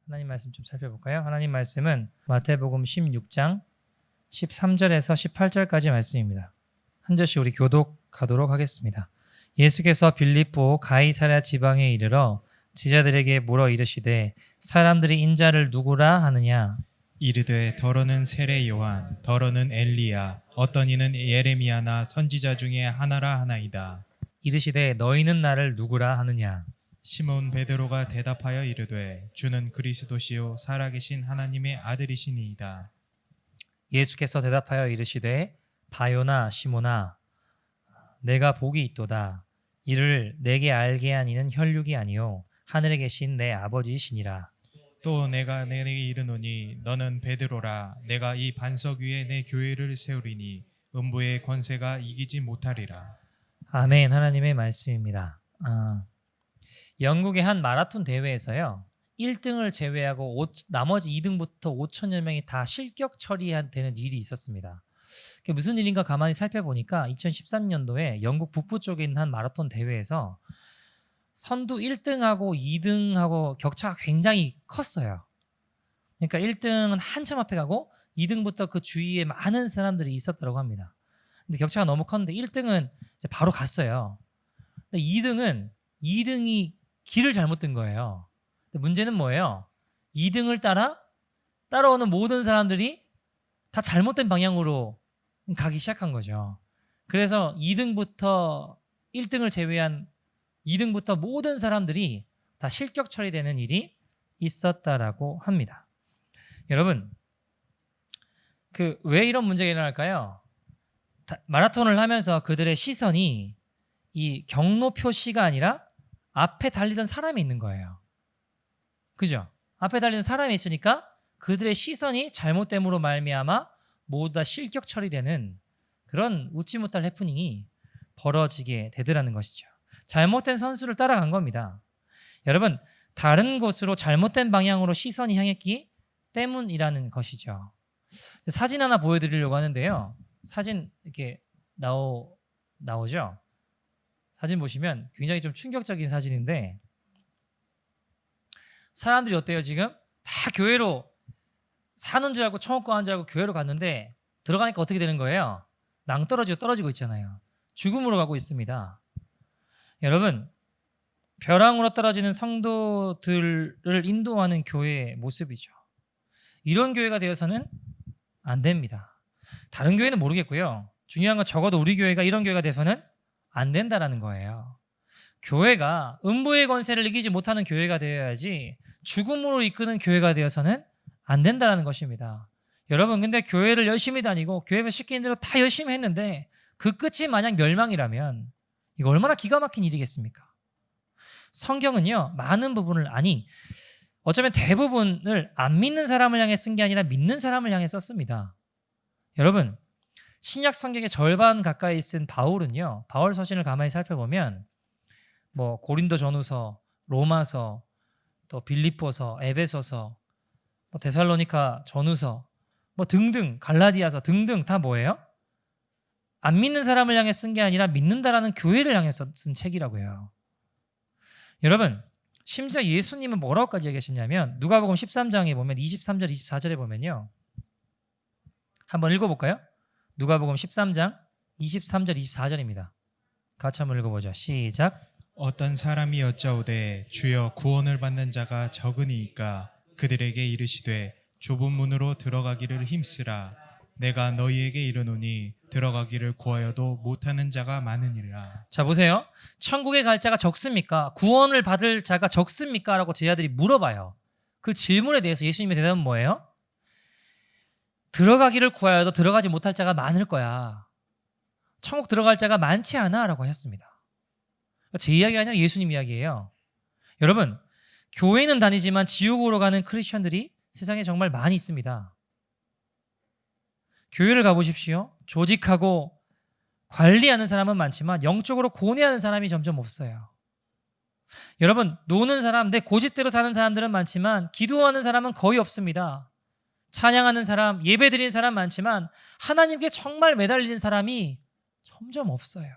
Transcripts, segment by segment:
하나님 말씀 좀 살펴볼까요? 하나님 말씀은 마태복음 16장 13절에서 18절까지 말씀입니다. 한 절씩 우리 교독하도록 하겠습니다. 예수께서 빌립보 가이사랴 지방에 이르러 제자들에게 물어 이르시되 사람들이 인자를 누구라 하느냐? 이르되 더러는 세례 요한, 더러는 엘리야, 어떤 이는 예레미야나 선지자 중에 하나라 하나이다. 이르시되 너희는 나를 누구라 하느냐? 시몬 베드로가 대답하여 이르되 주는 그리스도시요 살아계신 하나님의 아들이시니이다. 예수께서 대답하여 이르시되 바요나 시몬아 내가 복이 있도다. 이를 내게 알게 한 이는 혈육이 아니요 하늘에 계신 내 아버지이시니라. 또 내가 내게 이르노니 너는 베드로라. 내가 이 반석 위에 내 교회를 세우리니 음부의 권세가 이기지 못하리라. 아멘. 하나님의 말씀입니다. 영국의 한 마라톤 대회에서요 1등을 제외하고 나머지 2등부터 5천여 명이 다 실격 처리되는 일이 있었습니다. 그게 무슨 일인가 가만히 살펴보니까 2013년도에 영국 북부 쪽에 있는 한 마라톤 대회에서 선두 1등하고 2등하고 격차가 굉장히 컸어요. 그러니까 1등은 한참 앞에 가고 2등부터 그 주위에 많은 사람들이 있었다고 합니다. 근데 격차가 너무 컸는데 1등은 이제 바로 갔어요. 근데 2등이 길을 잘못 든 거예요. 근데 문제는 뭐예요? 2등을 따라오는 모든 사람들이 다 잘못된 방향으로 가기 시작한 거죠. 그래서 2등부터 1등을 제외한 2등부터 모든 사람들이 다 실격 처리되는 일이 있었다라고 합니다. 여러분, 왜 이런 문제가 일어날까요? 마라톤을 하면서 그들의 시선이 이 경로 표시가 아니라 앞에 달리던 사람이 있는 거예요. 그죠? 앞에 달리는 사람이 있으니까 그들의 시선이 잘못됨으로 말미암아 모두 다 실격 처리되는 그런 웃지 못할 해프닝이 벌어지게 되더라는 것이죠. 잘못된 선수를 따라간 겁니다. 여러분, 다른 곳으로 잘못된 방향으로 시선이 향했기 때문이라는 것이죠. 사진 하나 보여드리려고 하는데요. 사진 이렇게 나오죠? 사진 보시면 굉장히 좀 충격적인 사진인데 사람들이 어때요 지금? 다 교회로 사는 줄 알고 청옥 가는 줄 알고 교회로 갔는데 들어가니까 어떻게 되는 거예요? 떨어지고 있잖아요. 죽음으로 가고 있습니다. 여러분, 벼랑으로 떨어지는 성도들을 인도하는 교회의 모습이죠. 이런 교회가 되어서는 안 됩니다. 다른 교회는 모르겠고요. 중요한 건 적어도 우리 교회가 이런 교회가 돼서는 안 된다라는 거예요. 교회가 음부의 권세를 이기지 못하는 교회가 되어야지 죽음으로 이끄는 교회가 되어서는 안 된다라는 것입니다. 여러분, 근데 교회를 열심히 다니고 교회에서 시키는 대로 다 열심히 했는데 그 끝이 만약 멸망이라면 이거 얼마나 기가 막힌 일이겠습니까? 성경은요, 많은 부분을 어쩌면 대부분을 안 믿는 사람을 향해 쓴 게 아니라 믿는 사람을 향해 썼습니다. 여러분, 신약 성경의 절반 가까이 쓴 바울은요, 바울 서신을 가만히 살펴보면 고린도 전후서, 로마서, 또 빌립보서, 에베소서, 데살로니가 전후서, 등등, 갈라디아서 등등 다 뭐예요? 안 믿는 사람을 향해 쓴 게 아니라 믿는다라는 교회를 향해 쓴 책이라고요. 여러분, 심지어 예수님은 뭐라고까지 얘기하셨냐면 누가복음 13장에 보면 23절, 24절에 보면요. 한번 읽어볼까요? 누가복음 13장 23절, 24절입니다. 같이 한번 읽어보죠. 시작. 어떤 사람이 여짜오되 주여 구원을 받는 자가 적으니이까 그들에게 이르시되 좁은 문으로 들어가기를 힘쓰라. 내가 너희에게 이르노니 들어가기를 구하여도 못하는 자가 많으니라. 자, 보세요. 천국에 갈 자가 적습니까? 구원을 받을 자가 적습니까? 라고 제자들이 물어봐요. 그 질문에 대해서 예수님의 대답은 뭐예요? 들어가기를 구하여도 들어가지 못할 자가 많을 거야. 천국 들어갈 자가 많지 않아 라고 하셨습니다. 제 이야기가 아니라 예수님 이야기예요. 여러분, 교회는 다니지만 지옥으로 가는 크리스천들이 세상에 정말 많이 있습니다. 교회를 가보십시오. 조직하고 관리하는 사람은 많지만 영적으로 고뇌하는 사람이 점점 없어요. 여러분, 노는 사람, 내 고집대로 사는 사람들은 많지만 기도하는 사람은 거의 없습니다. 찬양하는 사람, 예배드리는 사람 많지만 하나님께 정말 매달리는 사람이 점점 없어요.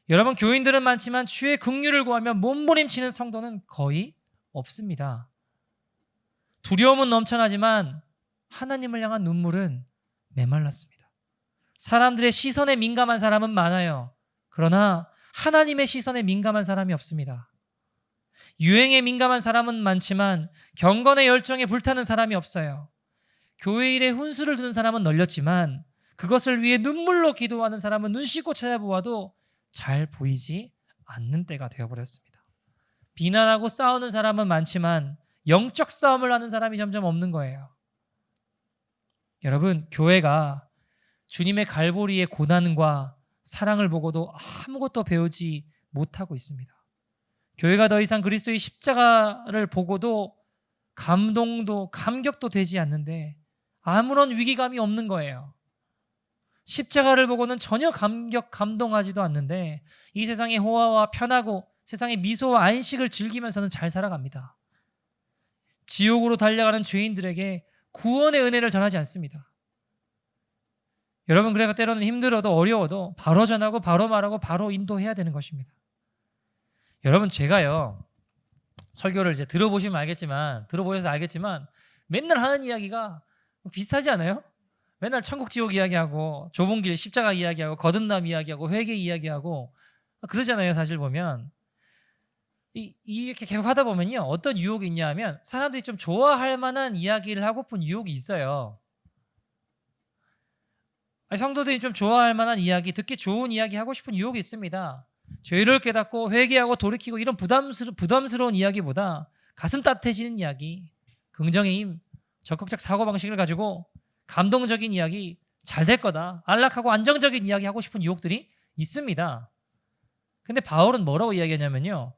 여러분, 교인들은 많지만 주의 긍휼을 구하며 몸부림치는 성도는 거의 없습니다. 두려움은 넘쳐나지만 하나님을 향한 눈물은 메말랐습니다. 사람들의 시선에 민감한 사람은 많아요. 그러나 하나님의 시선에 민감한 사람이 없습니다. 유행에 민감한 사람은 많지만 경건의 열정에 불타는 사람이 없어요. 교회 일에 훈수를 두는 사람은 널렸지만 그것을 위해 눈물로 기도하는 사람은 눈 씻고 찾아보아도 잘 보이지 않는 때가 되어버렸습니다. 비난하고 싸우는 사람은 많지만 영적 싸움을 하는 사람이 점점 없는 거예요. 여러분, 교회가 주님의 갈보리의 고난과 사랑을 보고도 아무것도 배우지 못하고 있습니다. 교회가 더 이상 그리스도의 십자가를 보고도 감동도 감격도 되지 않는데 아무런 위기감이 없는 거예요. 십자가를 보고는 전혀 감동하지도 않는데 이 세상의 호화와 편하고 세상의 미소와 안식을 즐기면서는 잘 살아갑니다. 지옥으로 달려가는 죄인들에게 구원의 은혜를 전하지 않습니다. 여러분, 그래서 때로는 힘들어도 어려워도 바로 전하고 바로 말하고 바로 인도해야 되는 것입니다. 여러분, 제가요 설교를 이제 들어보시면 들어보셔서 알겠지만 맨날 하는 이야기가 비슷하지 않아요? 맨날 천국 지옥 이야기하고 좁은 길 십자가 이야기하고 거듭남 이야기하고 회개 이야기하고 그러잖아요. 사실 보면 이렇게 계속 하다 보면요 어떤 유혹이 있냐 하면 사람들이 좀 좋아할 만한 이야기를 하고픈 유혹이 있어요. 성도들이 좀 좋아할 만한 이야기, 듣기 좋은 이야기 하고 싶은 유혹이 있습니다. 죄를 깨닫고 회개하고 돌이키고 이런 부담스러운 이야기보다 가슴 따뜻해지는 이야기, 긍정의 힘, 적극적 사고방식을 가지고 감동적인 이야기, 잘 될 거다, 안락하고 안정적인 이야기 하고 싶은 유혹들이 있습니다. 근데 바울은 뭐라고 이야기하냐면요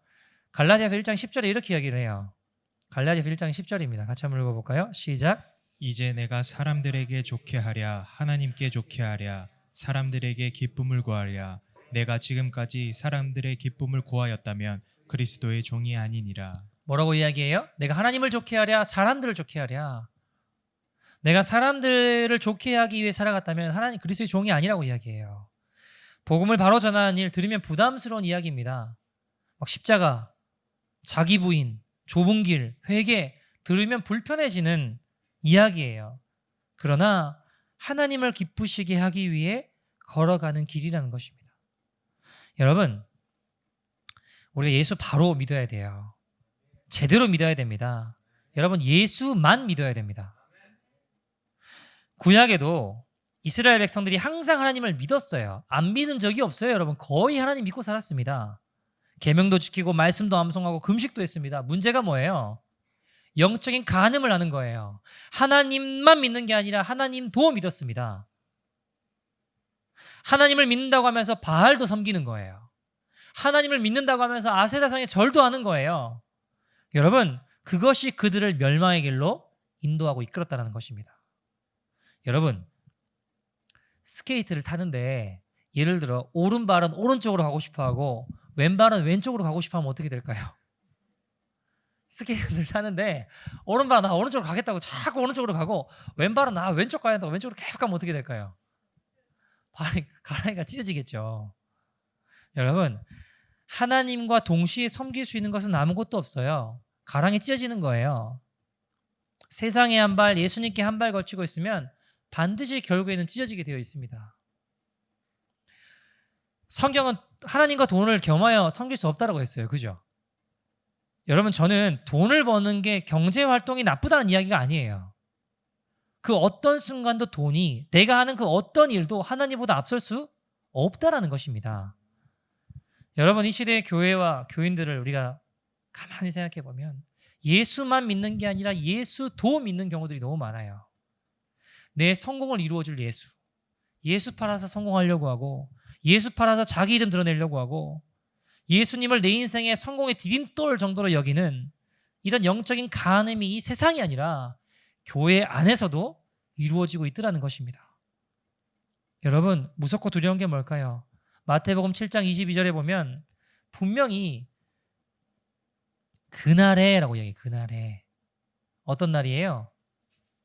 갈라디아서 1장 10절에 이렇게 이야기를 해요. 갈라디아서 1장 10절입니다. 같이 한번 읽어볼까요? 시작. 이제 내가 사람들에게 좋게 하랴 하나님께 좋게 하랴 사람들에게 기쁨을 구하랴 내가 지금까지 사람들의 기쁨을 구하였다면 그리스도의 종이 아니니라. 뭐라고 이야기해요? 내가 하나님을 좋게 하랴 사람들을 좋게 하랴. 내가 사람들을 좋게 하기 위해 살아갔다면 하나님 그리스도의 종이 아니라고 이야기해요. 복음을 바로 전하는 일 들으면 부담스러운 이야기입니다. 막 십자가, 자기 부인, 좁은 길, 회개 들으면 불편해지는 이야기예요. 그러나 하나님을 기쁘시게 하기 위해 걸어가는 길이라는 것입니다. 여러분, 우리가 예수 바로 믿어야 돼요. 제대로 믿어야 됩니다. 여러분, 예수만 믿어야 됩니다. 구약에도 이스라엘 백성들이 항상 하나님을 믿었어요. 안 믿은 적이 없어요. 여러분, 거의 하나님 믿고 살았습니다. 계명도 지키고 말씀도 암송하고 금식도 했습니다. 문제가 뭐예요? 영적인 간음을 하는 거예요. 하나님만 믿는 게 아니라 하나님도 믿었습니다. 하나님을 믿는다고 하면서 바알도 섬기는 거예요. 하나님을 믿는다고 하면서 아세라상에 절도 하는 거예요. 여러분, 그것이 그들을 멸망의 길로 인도하고 이끌었다는 것입니다. 여러분, 스케이트를 타는데 예를 들어 오른발은 오른쪽으로 가고 싶어하고 왼발은 왼쪽으로 가고 싶어하면 어떻게 될까요? 스케이트를 타는데 오른발은 나 오른쪽으로 가겠다고 자꾸 오른쪽으로 가고 왼발은 나 왼쪽 가야 한다고 왼쪽으로 계속 가면 어떻게 될까요? 가랑이가 찢어지겠죠. 여러분, 하나님과 동시에 섬길 수 있는 것은 아무것도 없어요. 가랑이 찢어지는 거예요. 세상에 한 발, 예수님께 한 발 걸치고 있으면 반드시 결국에는 찢어지게 되어 있습니다. 성경은 하나님과 돈을 겸하여 섬길 수 없다고 했어요. 그죠? 여러분, 저는 돈을 버는 게 경제활동이 나쁘다는 이야기가 아니에요. 그 어떤 순간도 돈이 내가 하는 그 어떤 일도 하나님보다 앞설 수 없다라는 것입니다. 여러분, 이 시대의 교회와 교인들을 우리가 가만히 생각해 보면 예수만 믿는 게 아니라 예수도 믿는 경우들이 너무 많아요. 내 성공을 이루어줄 예수 팔아서 성공하려고 하고 예수 팔아서 자기 이름 드러내려고 하고 예수님을 내 인생의 성공의 디딤돌 정도로 여기는 이런 영적인 간음이 이 세상이 아니라 교회 안에서도 이루어지고 있더라는 것입니다. 여러분, 무섭고 두려운 게 뭘까요? 마태복음 7장 22절에 보면 분명히 그날에라고 얘기해요. 그날에. 어떤 날이에요?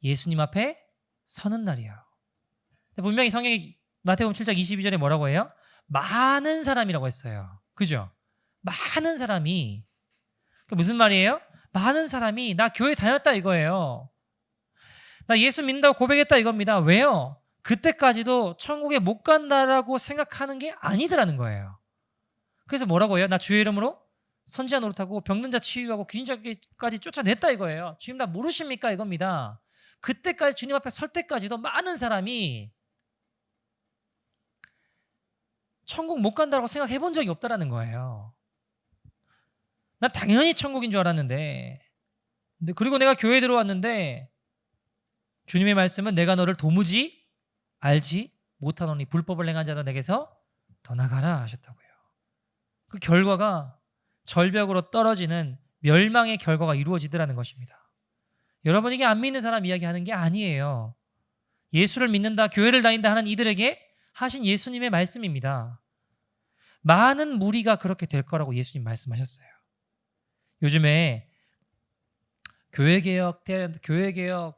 예수님 앞에 서는 날이에요. 분명히 성경이 마태복음 7장 22절에 뭐라고 해요? 많은 사람이라고 했어요. 그죠? 많은 사람이 무슨 말이에요? 많은 사람이 나 교회 다녔다 이거예요. 나 예수 믿는다고 고백했다 이겁니다. 왜요? 그때까지도 천국에 못 간다라고 생각하는 게 아니더라는 거예요. 그래서 뭐라고 해요? 나 주의 이름으로 선지자 노릇하고 병든 자 치유하고 귀신자까지 쫓아냈다 이거예요. 주님 나 모르십니까 이겁니다. 그때까지 주님 앞에 설 때까지도 많은 사람이 천국 못 간다고 생각해 본 적이 없다라는 거예요. 난 당연히 천국인 줄 알았는데, 그리고 내가 교회에 들어왔는데 주님의 말씀은 내가 너를 도무지 알지 못하노니 불법을 행한 자도 내게서 떠나가라 하셨다고요. 그 결과가 절벽으로 떨어지는 멸망의 결과가 이루어지더라는 것입니다. 여러분 이게 안 믿는 사람 이야기하는 게 아니에요. 예수를 믿는다, 교회를 다닌다 하는 이들에게 하신 예수님의 말씀입니다. 많은 무리가 그렇게 될 거라고 예수님 말씀하셨어요. 요즘에 교회개혁,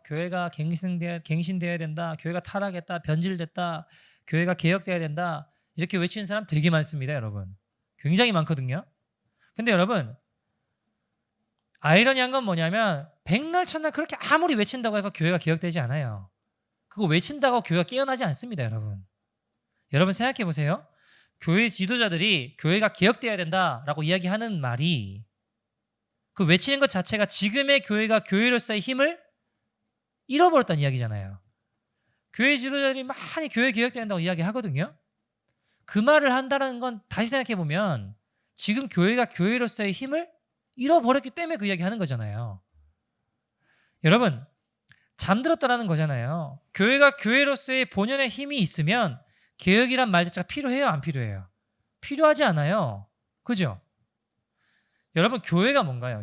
교회가 갱신되어야 된다, 교회가 타락했다, 변질됐다, 교회가 개혁돼야 된다 이렇게 외치는 사람 되게 많습니다. 여러분 굉장히 많거든요. 근데 여러분 아이러니한 건 뭐냐면 백날 첫날 그렇게 아무리 외친다고 해서 교회가 개혁되지 않아요. 그거 외친다고 교회가 깨어나지 않습니다. 여러분 생각해 보세요. 교회 지도자들이 교회가 개혁돼야 된다라고 이야기하는 말이 그 외치는 것 자체가 지금의 교회가 교회로서의 힘을 잃어버렸다는 이야기잖아요. 교회 지도자들이 많이 교회 개혁된다고 이야기하거든요. 그 말을 한다는 건 다시 생각해 보면 지금 교회가 교회로서의 힘을 잃어버렸기 때문에 그 이야기하는 거잖아요. 여러분 잠들었다라는 거잖아요. 교회가 교회로서의 본연의 힘이 있으면 개혁이란 말 자체가 필요해요? 안 필요해요? 필요하지 않아요. 그죠? 여러분 교회가 뭔가요?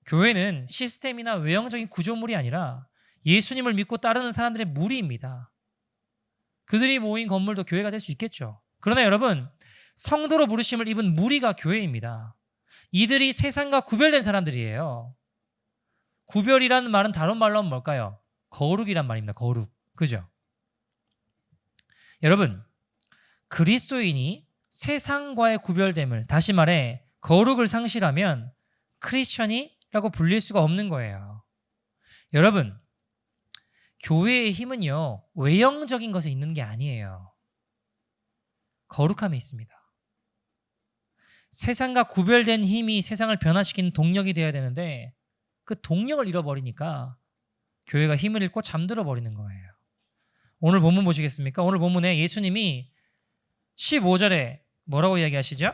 교회는 시스템이나 외형적인 구조물이 아니라 예수님을 믿고 따르는 사람들의 무리입니다. 그들이 모인 건물도 교회가 될 수 있겠죠. 그러나 여러분 성도로 부르심을 입은 무리가 교회입니다. 이들이 세상과 구별된 사람들이에요. 구별이라는 말은 다른 말로 하면 뭘까요? 거룩이란 말입니다. 거룩. 그죠? 여러분 그리스도인이 세상과의 구별됨을, 다시 말해 거룩을 상실하면 크리스천이라고 불릴 수가 없는 거예요. 여러분 교회의 힘은요 외형적인 것에 있는 게 아니에요. 거룩함에 있습니다. 세상과 구별된 힘이 세상을 변화시키는 동력이 되어야 되는데 그 동력을 잃어버리니까 교회가 힘을 잃고 잠들어 버리는 거예요. 오늘 본문 보시겠습니까? 오늘 본문에 예수님이 15절에 뭐라고 이야기하시죠?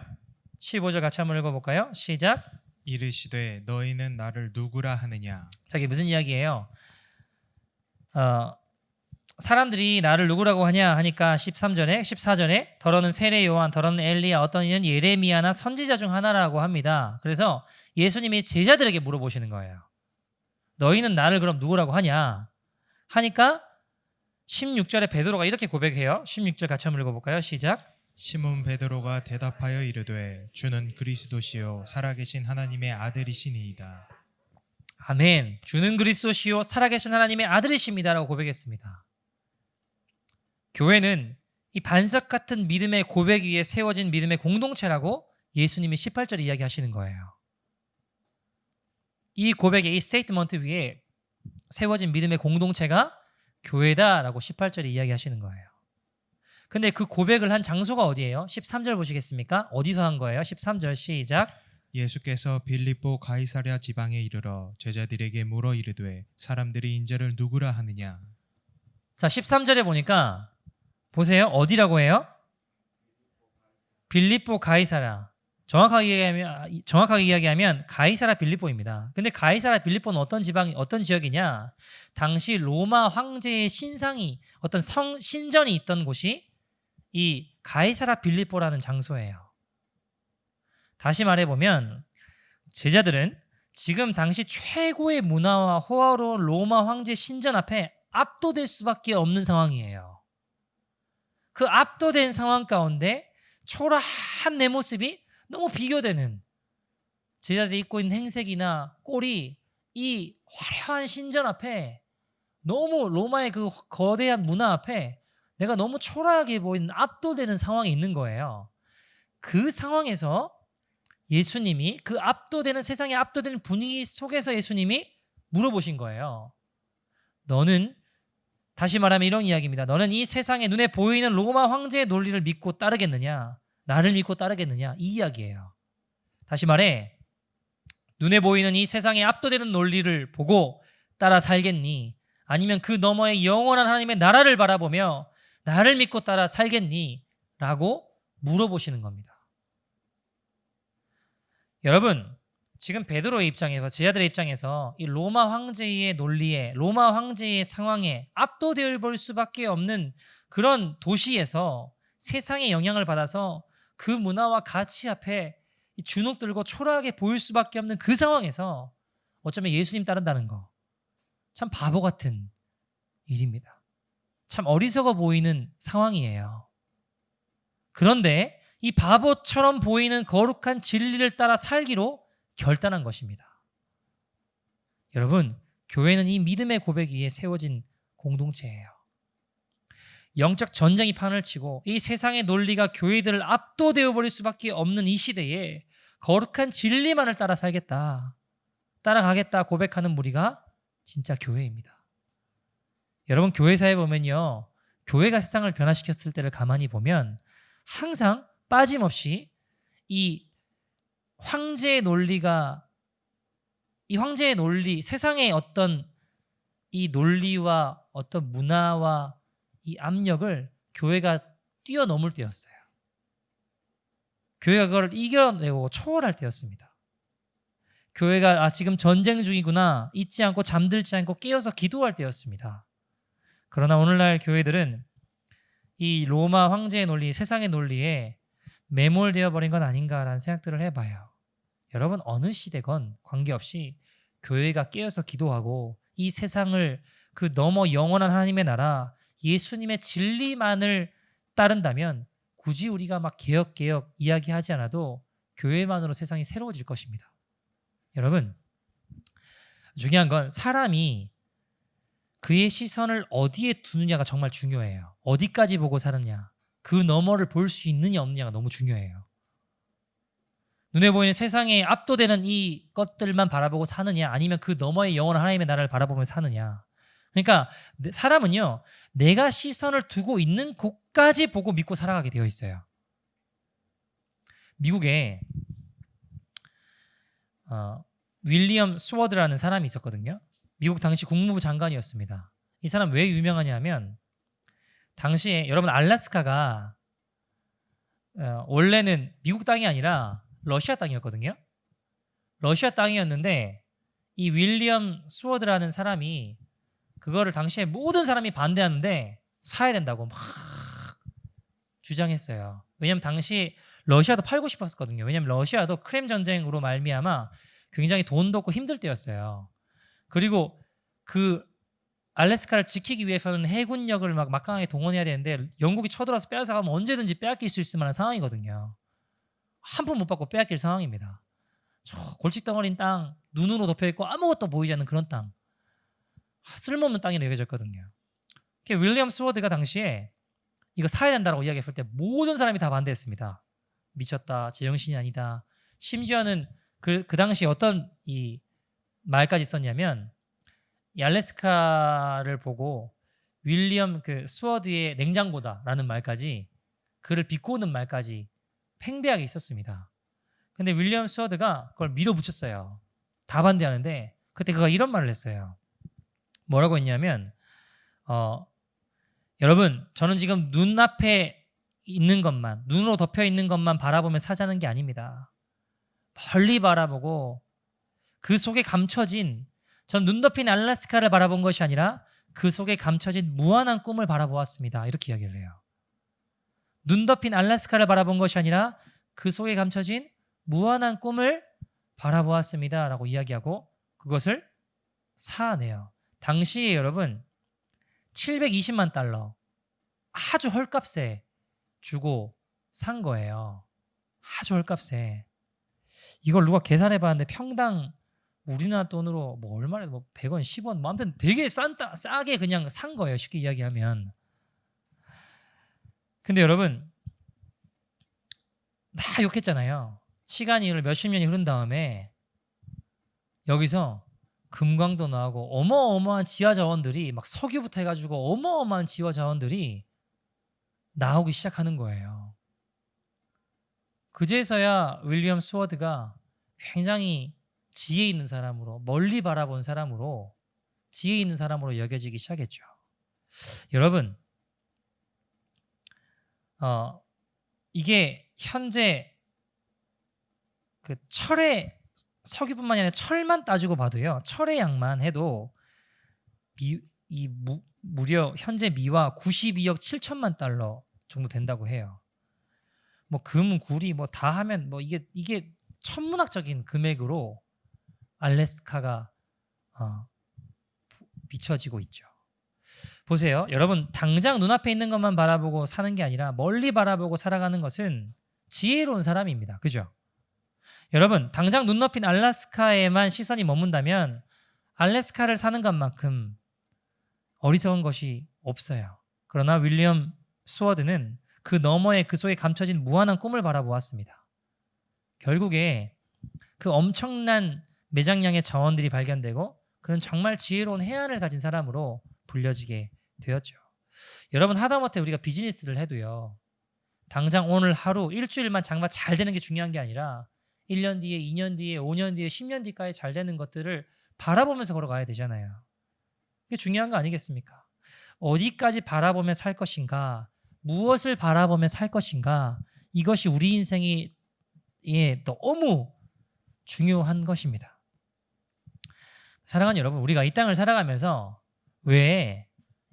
15절 같이 한번 읽어볼까요? 시작. 이르시되 너희는 나를 누구라 하느냐. 자, 이게 무슨 이야기예요? 사람들이 나를 누구라고 하냐 하니까 14절에 더러는 세례 요한, 더러는 엘리야, 어떤 이는 예레미야나 선지자 중 하나라고 합니다. 그래서 예수님이 제자들에게 물어보시는 거예요. 너희는 나를 그럼 누구라고 하냐 하니까 16절에 베드로가 이렇게 고백해요. 16절 같이 한번 읽어볼까요? 시작. 시몬 베드로가 대답하여 이르되 주는 그리스도시요 살아계신 하나님의 아들이시니이다. 아멘. 주는 그리스도시요 살아계신 하나님의 아들이십니다라고 고백했습니다. 교회는 이 반석 같은 믿음의 고백 위에 세워진 믿음의 공동체라고 예수님이 18절에 이야기하시는 거예요. 이 고백의 이 스테이트먼트 위에 세워진 믿음의 공동체가 교회다라고 18절에 이야기하시는 거예요. 근데 그 고백을 한 장소가 어디예요? 13절 보시겠습니까? 어디서 한 거예요? 13절 시작. 예수께서 빌립보 가이사랴 지방에 이르러 제자들에게 물어 이르되 사람들이 인자를 누구라 하느냐. 자, 13절에 보니까 보세요. 어디라고 해요? 빌립보 가이사랴. 정확하게 이야기하면 가이사랴 빌립보입니다. 근데 가이사랴 빌립보는 어떤 지역이냐? 당시 로마 황제의 신상이 어떤 신전이 있던 곳이 이 가이사랴 빌립보라는 장소예요. 다시 말해보면 제자들은 지금 당시 최고의 문화와 호화로운 로마 황제 신전 앞에 압도될 수밖에 없는 상황이에요. 그 압도된 상황 가운데 초라한 내 모습이 너무 비교되는, 제자들이 입고 있는 행색이나 꼴이 이 화려한 신전 앞에, 너무 로마의 그 거대한 문화 앞에 내가 너무 초라하게 보이는, 압도되는 상황이 있는 거예요. 그 상황에서 예수님이 그 압도되는 세상에 압도되는 분위기 속에서 예수님이 물어보신 거예요. 너는, 다시 말하면 이런 이야기입니다. 너는 이 세상에 눈에 보이는 로마 황제의 논리를 믿고 따르겠느냐? 나를 믿고 따르겠느냐? 이 이야기예요. 다시 말해, 눈에 보이는 이 세상에 압도되는 논리를 보고 따라 살겠니? 아니면 그 너머의 영원한 하나님의 나라를 바라보며 나를 믿고 따라 살겠니? 라고 물어보시는 겁니다. 여러분, 지금 베드로의 입장에서, 제자들의 입장에서 이 로마 황제의 논리에, 로마 황제의 상황에 압도되어 볼 수밖에 없는 그런 도시에서 세상의 영향을 받아서 그 문화와 가치 앞에 주눅 들고 초라하게 보일 수밖에 없는 그 상황에서 어쩌면 예수님 따른다는 거, 참 바보 같은 일입니다. 참 어리석어 보이는 상황이에요. 그런데 이 바보처럼 보이는 거룩한 진리를 따라 살기로 결단한 것입니다. 여러분, 교회는 이 믿음의 고백 위에 세워진 공동체예요. 영적 전쟁이 판을 치고 이 세상의 논리가 교회들을 압도되어 버릴 수밖에 없는 이 시대에 거룩한 진리만을 따라 살겠다, 따라가겠다 고백하는 무리가 진짜 교회입니다. 여러분, 교회사에 보면요, 교회가 세상을 변화시켰을 때를 가만히 보면 항상 빠짐없이 이 황제의 논리가, 이 황제의 논리, 세상의 어떤 이 논리와 어떤 문화와 이 압력을 교회가 뛰어넘을 때였어요. 교회가 그걸 이겨내고 초월할 때였습니다. 교회가 지금 전쟁 중이구나, 잊지 않고 잠들지 않고 깨어서 기도할 때였습니다. 그러나 오늘날 교회들은 이 로마 황제의 논리, 세상의 논리에 매몰되어 버린 건 아닌가라는 생각들을 해봐요. 여러분, 어느 시대건 관계없이 교회가 깨어서 기도하고 이 세상을 그 너머 영원한 하나님의 나라, 예수님의 진리만을 따른다면 굳이 우리가 막 개혁 이야기하지 않아도 교회만으로 세상이 새로워질 것입니다. 여러분, 중요한 건 사람이 그의 시선을 어디에 두느냐가 정말 중요해요. 어디까지 보고 사느냐, 그 너머를 볼 수 있느냐 없느냐가 너무 중요해요. 눈에 보이는 세상에 압도되는 이 것들만 바라보고 사느냐, 아니면 그 너머의 영원한 하나님의 나라를 바라보며 사느냐. 그러니까 사람은요, 내가 시선을 두고 있는 곳까지 보고 믿고 살아가게 되어 있어요. 미국에 윌리엄 스워드라는 사람이 있었거든요. 미국 당시 국무부 장관이었습니다. 이 사람 왜 유명하냐면, 당시에 여러분, 알래스카가 원래는 미국 땅이 아니라 러시아 땅이었거든요. 러시아 땅이었는데 이 윌리엄 스워드라는 사람이 그거를 당시에 모든 사람이 반대하는데 사야 된다고 막 주장했어요. 왜냐하면 당시 러시아도 팔고 싶었거든요. 왜냐하면 러시아도 크림 전쟁으로 말미암아 굉장히 돈도 없고 힘들 때였어요. 그리고 그 알래스카를 지키기 위해서는 해군력을 막 막강하게 동원해야 되는데 영국이 쳐들어와서 빼앗아가면 언제든지 빼앗길 수 있을 만한 상황이거든요. 한 푼 못 받고 빼앗길 상황입니다. 저 골칫덩어리인 땅, 눈으로 덮여있고 아무것도 보이지 않는 그런 땅, 쓸모없는 땅이라고 여겨졌거든요. 윌리엄 스워드가 당시에 이거 사야 된다고 이야기했을 때 모든 사람이 다 반대했습니다. 미쳤다, 제정신이 아니다. 심지어는 그 당시에 어떤 이 말까지 썼냐면, 이 알래스카를 보고 윌리엄 스워드의 냉장고다라는 말까지, 그를 비꼬는 말까지 팽배하게 있었습니다. 근데 윌리엄 스워드가 그걸 밀어붙였어요. 다 반대하는데 그때 그가 이런 말을 했어요. 뭐라고 했냐면, 여러분, 저는 지금 눈앞에 있는 것만, 눈으로 덮여 있는 것만 바라보며 사자는 게 아닙니다. 멀리 바라보고 그 속에 감춰진, 전 눈 덮인 알래스카를 바라본 것이 아니라 그 속에 감춰진 무한한 꿈을 바라보았습니다. 이렇게 이야기를 해요. 눈 덮인 알래스카를 바라본 것이 아니라 그 속에 감춰진 무한한 꿈을 바라보았습니다. 라고 이야기하고 그것을 사내요. 당시에 여러분 720만 달러, 아주 헐값에 주고 산 거예요. 아주 헐값에. 이걸 누가 계산해 봤는데 평당 우리나라 돈으로 뭐 얼마나, 뭐 100원, 10원, 뭐 아무튼 되게 싸게 그냥 산 거예요. 쉽게 이야기하면. 근데 여러분, 다 욕했잖아요. 시간이 몇십 년이 흐른 다음에 여기서 금광도 나오고 어마어마한 지하 자원들이 막 석유부터 해가지고 어마어마한 지하 자원들이 나오기 시작하는 거예요. 그제서야 윌리엄 스워드가 굉장히 지혜 있는 사람으로, 멀리 바라본 사람으로, 지혜 있는 사람으로 여겨지기 시작했죠. 여러분, 이게 현재 그 철의 석유뿐만이 아니라 철만 따지고 봐도요, 철의 양만 해도 무려 현재 미화 92억 7천만 달러 정도 된다고 해요. 뭐 금, 구리 뭐 다 하면 뭐 이게 천문학적인 금액으로 알래스카가 비춰지고 있죠. 보세요. 여러분, 당장 눈앞에 있는 것만 바라보고 사는 게 아니라 멀리 바라보고 살아가는 것은 지혜로운 사람입니다. 그죠? 여러분, 당장 눈 높인 알래스카에만 시선이 머문다면 알래스카를 사는 것만큼 어리석은 것이 없어요. 그러나 윌리엄 스워드는 그 너머에 그 속에 감춰진 무한한 꿈을 바라보았습니다. 결국에 그 엄청난 매장량의 자원들이 발견되고 그는 정말 지혜로운 해안을 가진 사람으로 불려지게 되었죠. 여러분, 하다못해 우리가 비즈니스를 해도요, 당장 오늘 하루 일주일만 장마 잘 되는 게 중요한 게 아니라 1년 뒤에, 2년 뒤에, 5년 뒤에, 10년 뒤까지 잘 되는 것들을 바라보면서 걸어가야 되잖아요. 그게 중요한 거 아니겠습니까? 어디까지 바라보며 살 것인가, 무엇을 바라보며 살 것인가, 이것이 우리 인생에 너무 중요한 것입니다. 사랑하는 여러분, 우리가 이 땅을 살아가면서 왜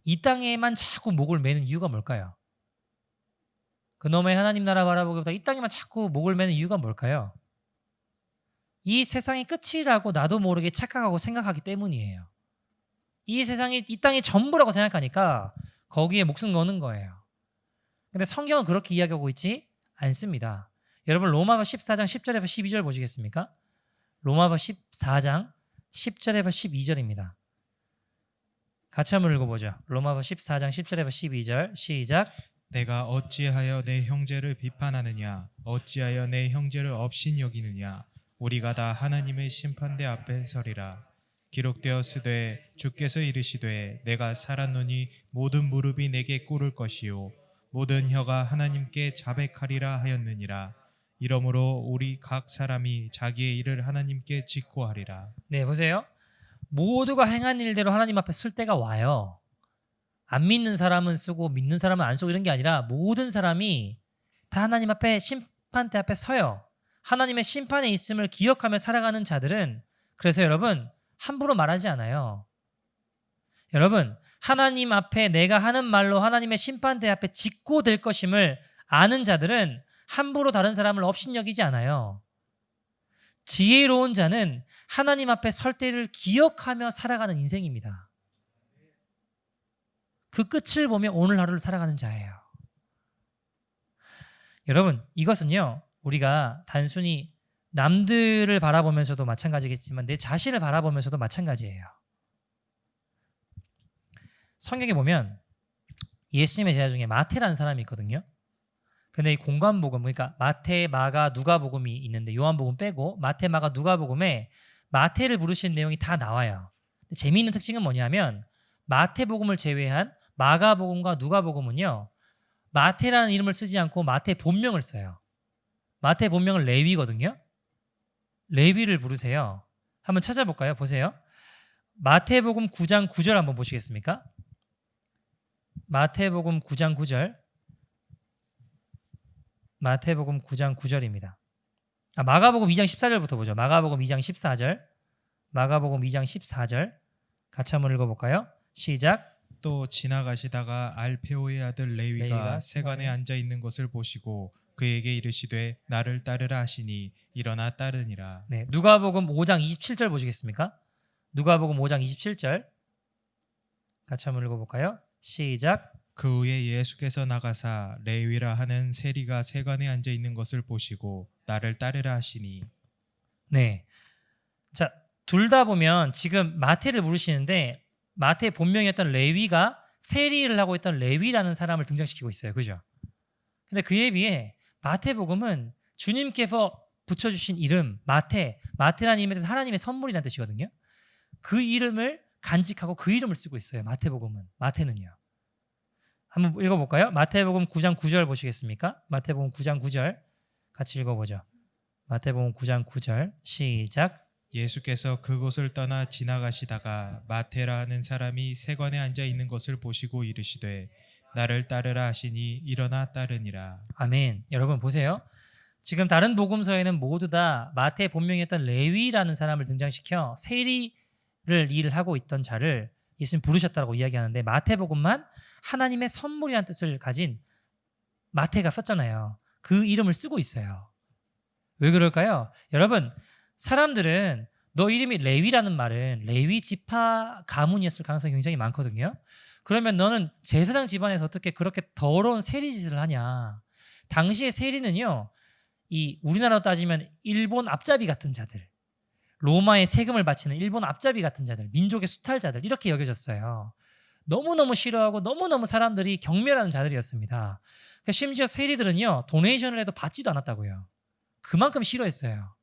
이 땅에만 자꾸 목을 매는 이유가 뭘까요? 그놈의 하나님 나라 바라보기보다 이 땅에만 자꾸 목을 매는 이유가 뭘까요? 이 세상이 끝이라고 나도 모르게 착각하고 생각하기 때문이에요. 이 땅이 전부라고 생각하니까 거기에 목숨 거는 거예요. 근데 성경은 그렇게 이야기하고 있지 않습니다. 여러분, 로마서 14장 10절에서 12절 보시겠습니까? 로마서 14장 10절에서 12절입니다. 같이 한번 읽어보죠. 로마서 14장 10절에서 12절 시작. 내가 어찌하여 내 형제를 비판하느냐 어찌하여 내 형제를 업신여기느냐 우리가 다 하나님의 심판대 앞에 서리라. 기록되었으되 주께서 이르시되 내가 살았노니 모든 무릎이 내게 꿇을 것이요 모든 혀가 하나님께 자백하리라 하였느니라. 이러므로 우리 각 사람이 자기의 일을 하나님께 직고하리라. 네, 보세요. 모두가 행한 일대로 하나님 앞에 쓸 때가 와요. 안 믿는 사람은 쓰고 믿는 사람은 안 쓰고 이런 게 아니라 모든 사람이 다 하나님 앞에 심판대 앞에 서요. 하나님의 심판에 있음을 기억하며 살아가는 자들은, 그래서 여러분, 함부로 말하지 않아요. 여러분, 하나님 앞에 내가 하는 말로 하나님의 심판대 앞에 직고될 것임을 아는 자들은 함부로 다른 사람을 업신여기지 않아요. 지혜로운 자는 하나님 앞에 설 때를 기억하며 살아가는 인생입니다. 그 끝을 보며 오늘 하루를 살아가는 자예요. 여러분, 이것은요, 우리가 단순히 남들을 바라보면서도 마찬가지겠지만 내 자신을 바라보면서도 마찬가지예요. 성경에 보면 예수님의 제자 중에 마태라는 사람이 있거든요. 근데 이 공관복음, 그러니까 마태, 마가, 누가복음이 있는데 요한복음 빼고 마태, 마가, 누가복음에 마태를 부르신 내용이 다 나와요. 근데 재미있는 특징은 뭐냐면 마태복음을 제외한 마가복음과 누가복음은요, 마태라는 이름을 쓰지 않고 마태 본명을 써요. 마태 본명은 레위거든요. 레위를 부르세요. 한번 찾아볼까요? 보세요. 마태복음 9장 9절 한번 보시겠습니까? 마태복음 9장 9절. 마태복음 9장 9절입니다. 마가복음 2장 14절부터 보죠. 마가복음 2장 14절. 마가복음 2장 14절. 같이 한번 읽어볼까요? 시작. 또 지나가시다가 알페오의 아들 레위가 레위가 세관에 앉아 있는 것을 보시고 그에게 이르시되 나를 따르라 하시니 일어나 따르니라. 네, 누가복음 5장 27절 보시겠습니까? 누가복음 5장 27절. 같이 한번 읽어볼까요? 시작. 그 후에 예수께서 나가사 레위라 하는 세리가 세관에 앉아 있는 것을 보시고 나를 따르라 하시니. 네. 자, 둘 다 보면 지금 마태를 부르시는데 마태의 본명이었던 레위가 세리를 하고 있던 레위라는 사람을 등장시키고 있어요. 그죠? 근데 그에 비해 마태복음은 주님께서 붙여주신 이름 마테라는 이름에 대해서 하나님의 선물이라는 뜻이거든요. 그 이름을 간직하고 그 이름을 쓰고 있어요. 마태는요. 한번 읽어볼까요? 마태복음 9장 9절 보시겠습니까? 마태복음 9장 9절 같이 읽어보죠. 마태복음 9장 9절 시작. 예수께서 그곳을 떠나 지나가시다가 마테라 하는 사람이 세관에 앉아 있는 것을 보시고 이르시되 나를 따르라 하시니 일어나 따르니라. 아멘. 여러분 보세요. 지금 다른 복음서에는 모두 다 마태의 본명이었던 레위라는 사람을 등장시켜 세리를 일을 하고 있던 자를 예수님 부르셨다고 이야기하는데 마태복음만 하나님의 선물이라는 뜻을 가진 마태가 썼잖아요. 그 이름을 쓰고 있어요. 왜 그럴까요? 여러분 사람들은 너 이름이 레위라는 말은 레위 지파 가문이었을 가능성이 굉장히 많거든요. 그러면 너는 제사장 집안에서 어떻게 그렇게 더러운 세리짓을 하냐. 당시의 세리는요. 이 우리나라로 따지면 일본 앞잡이 같은 자들, 로마의 세금을 바치는 일본 앞잡이 같은 자들, 민족의 수탈자들 이렇게 여겨졌어요. 너무너무 싫어하고 너무너무 사람들이 경멸하는 자들이었습니다. 그러니까 심지어 세리들은요. 도네이션을 해도 받지도 않았다고요. 그만큼 싫어했어요.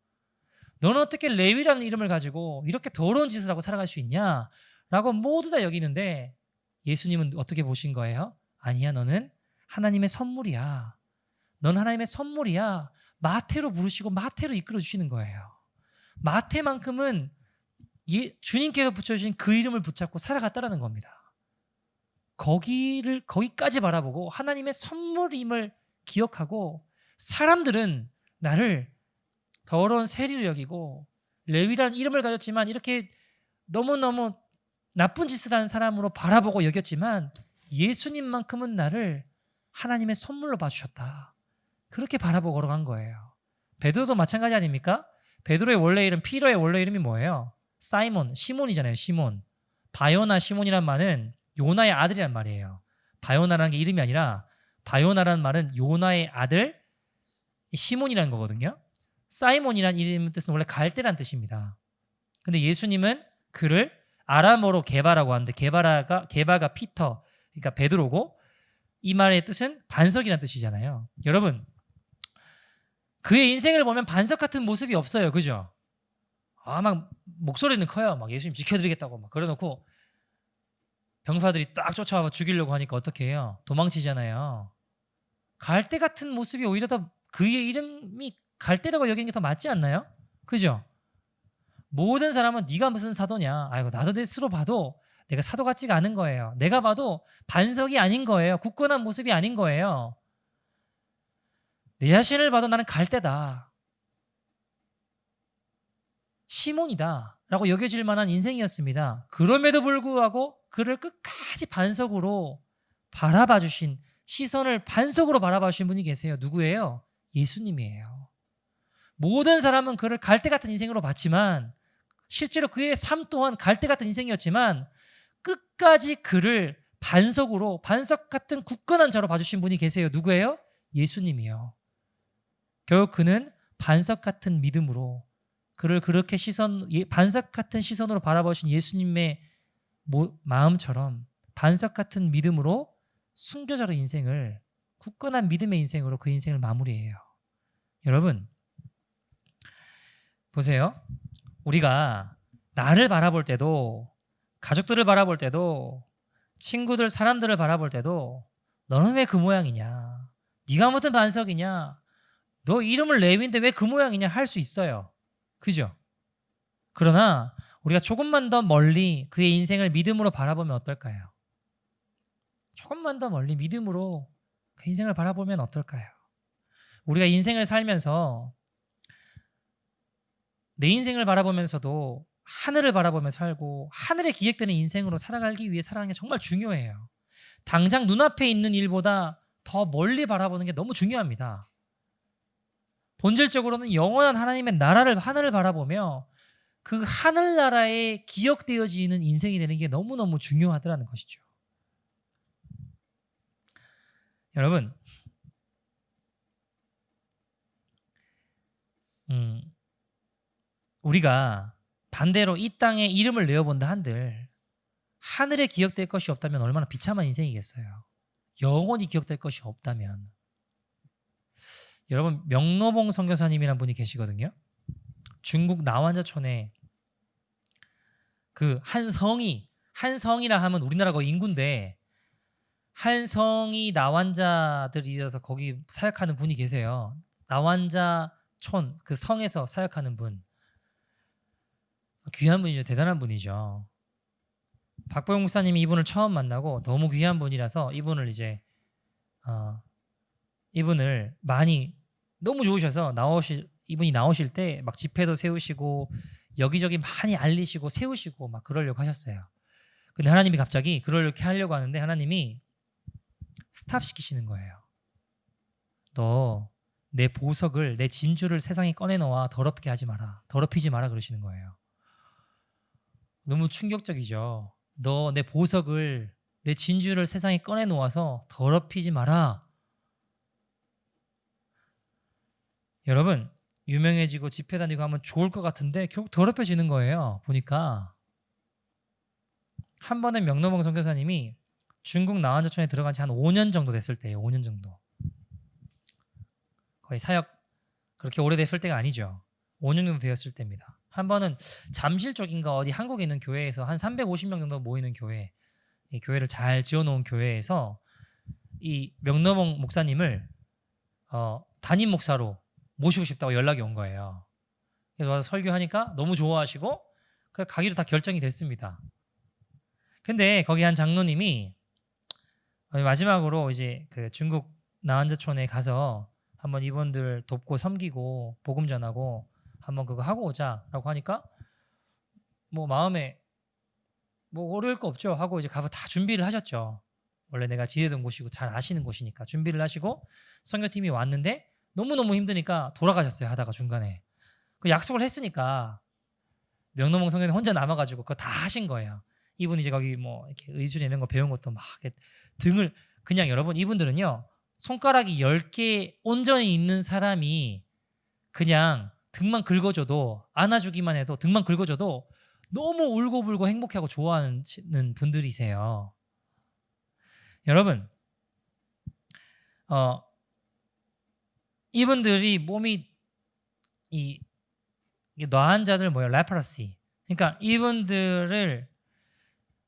너는 어떻게 레위라는 이름을 가지고 이렇게 더러운 짓을 하고 살아갈 수 있냐? 라고 모두 다 여기는데 예수님은 어떻게 보신 거예요? 아니야, 너는 하나님의 선물이야. 넌 하나님의 선물이야. 마태로 부르시고 마태로 이끌어 주시는 거예요. 마태만큼은 주님께서 붙여주신 그 이름을 붙잡고 살아갔다라는 겁니다. 거기까지 바라보고 하나님의 선물임을 기억하고 사람들은 나를 더러운 세리로 여기고 레위라는 이름을 가졌지만 이렇게 너무너무 나쁜 짓을 하는 사람으로 바라보고 여겼지만 예수님만큼은 나를 하나님의 선물로 봐주셨다. 그렇게 바라보고 걸어간 거예요. 베드로도 마찬가지 아닙니까? 베드로의 원래 이름, 피터의 원래 이름이 뭐예요? 사이몬, 시몬이잖아요. 시몬. 바요나 시몬이란 말은 요나의 아들이란 말이에요. 바요나라는 게 이름이 아니라 바요나라는 말은 요나의 아들 시몬이라는 거거든요. 사이몬이라는 이름 뜻은 원래 갈대란 뜻입니다. 근데 예수님은 그를 아람어로 게바라고 하는데 게바가 피터, 그러니까 베드로고 이 말의 뜻은 반석이라는 뜻이잖아요. 여러분 그의 인생을 보면 반석 같은 모습이 없어요. 그죠? 막 목소리는 커요. 막 예수님 지켜드리겠다고 막 그래놓고 병사들이 딱 쫓아와 죽이려고 하니까 어떻게 해요? 도망치잖아요. 갈대 같은 모습이 오히려 더 그의 이름이 갈대라고 여기는 게 더 맞지 않나요? 그죠? 모든 사람은 네가 무슨 사도냐? 아이고 나도 내 스스로 봐도 내가 사도 같지가 않은 거예요. 내가 봐도 반석이 아닌 거예요. 굳건한 모습이 아닌 거예요. 내 자신을 봐도 나는 갈대다. 시몬이다. 라고 여겨질 만한 인생이었습니다. 그럼에도 불구하고 그를 끝까지 반석으로 바라봐 주신 시선을 반석으로 바라봐 주신 분이 계세요. 누구예요? 예수님이에요. 모든 사람은 그를 갈대 같은 인생으로 봤지만 실제로 그의 삶 또한 갈대 같은 인생이었지만 끝까지 그를 반석 같은 굳건한 자로 봐주신 분이 계세요. 누구예요? 예수님이요. 결국 그는 반석 같은 믿음으로 그를 그렇게 반석 같은 시선으로 바라보신 예수님의 마음처럼 반석 같은 믿음으로 순교자로 인생을 굳건한 믿음의 인생으로 그 인생을 마무리해요. 여러분 보세요. 우리가 나를 바라볼 때도 가족들을 바라볼 때도 친구들 사람들을 바라볼 때도 너는 왜 그 모양이냐? 네가 무슨 반석이냐? 너 이름을 레위인데 왜 그 모양이냐 할 수 있어요. 그죠? 그러나 우리가 조금만 더 멀리 그의 인생을 믿음으로 바라보면 어떨까요? 조금만 더 멀리 믿음으로 그 인생을 바라보면 어떨까요? 우리가 인생을 살면서 내 인생을 바라보면서도 하늘을 바라보며 살고 하늘에 기획되는 인생으로 살아가기 위해 살아가는 게 정말 중요해요. 당장 눈앞에 있는 일보다 더 멀리 바라보는 게 너무 중요합니다. 본질적으로는 영원한 하나님의 하늘을 바라보며 그 하늘나라에 기억되어지는 인생이 되는 게 너무너무 중요하더라는 것이죠. 여러분 우리가 반대로 이 땅에 이름을 내어본다 한들 하늘에 기억될 것이 없다면 얼마나 비참한 인생이겠어요. 영원히 기억될 것이 없다면. 여러분 명노봉 선교사님이라는 분이 계시거든요. 중국 나완자촌에 그 한성이라 하면 우리나라 거의 인구인데 한성이 나완자들이라서 거기 사역하는 분이 계세요. 나완자촌 그 성에서 사역하는 분. 귀한 분이죠. 대단한 분이죠. 박보영 목사님이 이분을 처음 만나고 너무 귀한 분이라서 이분을 많이 너무 좋으셔서 이분이 나오실 때 막 집회도 세우시고 여기저기 많이 알리시고 세우시고 막 그러려고 하셨어요. 근데 하나님이 갑자기 그러려고 하려고 하는데 하나님이 스탑 시키시는 거예요. 너 내 보석을 내 진주를 세상에 꺼내놓아 더럽히지 마라 그러시는 거예요. 너무 충격적이죠. 너 내 보석을 내 진주를 세상에 꺼내놓아서 더럽히지 마라. 여러분 유명해지고 집회 다니고 하면 좋을 것 같은데 결국 더럽혀지는 거예요. 보니까 한 번에 명노봉 선교사님이 중국 나완자촌에 들어간 지 한 5년 정도 됐을 때예요. 5년 정도. 거의 사역 그렇게 오래됐을 때가 아니죠. 5년 정도 되었을 때입니다. 한 번은 잠실 쪽인가 어디 한국에 있는 교회에서 한 350명 정도 모이는 교회, 이 교회를 잘 지어놓은 교회에서 이 명노봉 목사님을 담임 목사로 모시고 싶다고 연락이 온 거예요. 그래서 와서 설교하니까 너무 좋아하시고 가기로 다 결정이 됐습니다. 근데 거기 한 장로님이 마지막으로 이제 그 중국 나완자촌에 가서 한번 이분들 돕고 섬기고 복음 전하고 한번 그거 하고 오자라고 하니까 뭐 마음에 뭐 어려울 거 없죠 하고 이제 가서 다 준비를 하셨죠. 원래 내가 지내던 곳이고 잘 아시는 곳이니까 준비를 하시고 선교팀이 왔는데 너무너무 힘드니까 돌아가셨어요. 하다가 중간에 그 약속을 했으니까 명노봉 선교사님 혼자 남아가지고 그거 다 하신 거예요. 이분이 이제 거기 뭐 이렇게 의술 이런 거 배운 것도 막 등을 그냥 여러분 이분들은요 손가락이 10개 온전히 있는 사람이 그냥 등만 긁어줘도 안아주기만 해도 등만 긁어줘도 너무 울고불고 행복해하고 좋아하는 분들이세요. 여러분 이분들이 몸이 이 노환자들 뭐예요? 레퍼러시. 그러니까 이분들을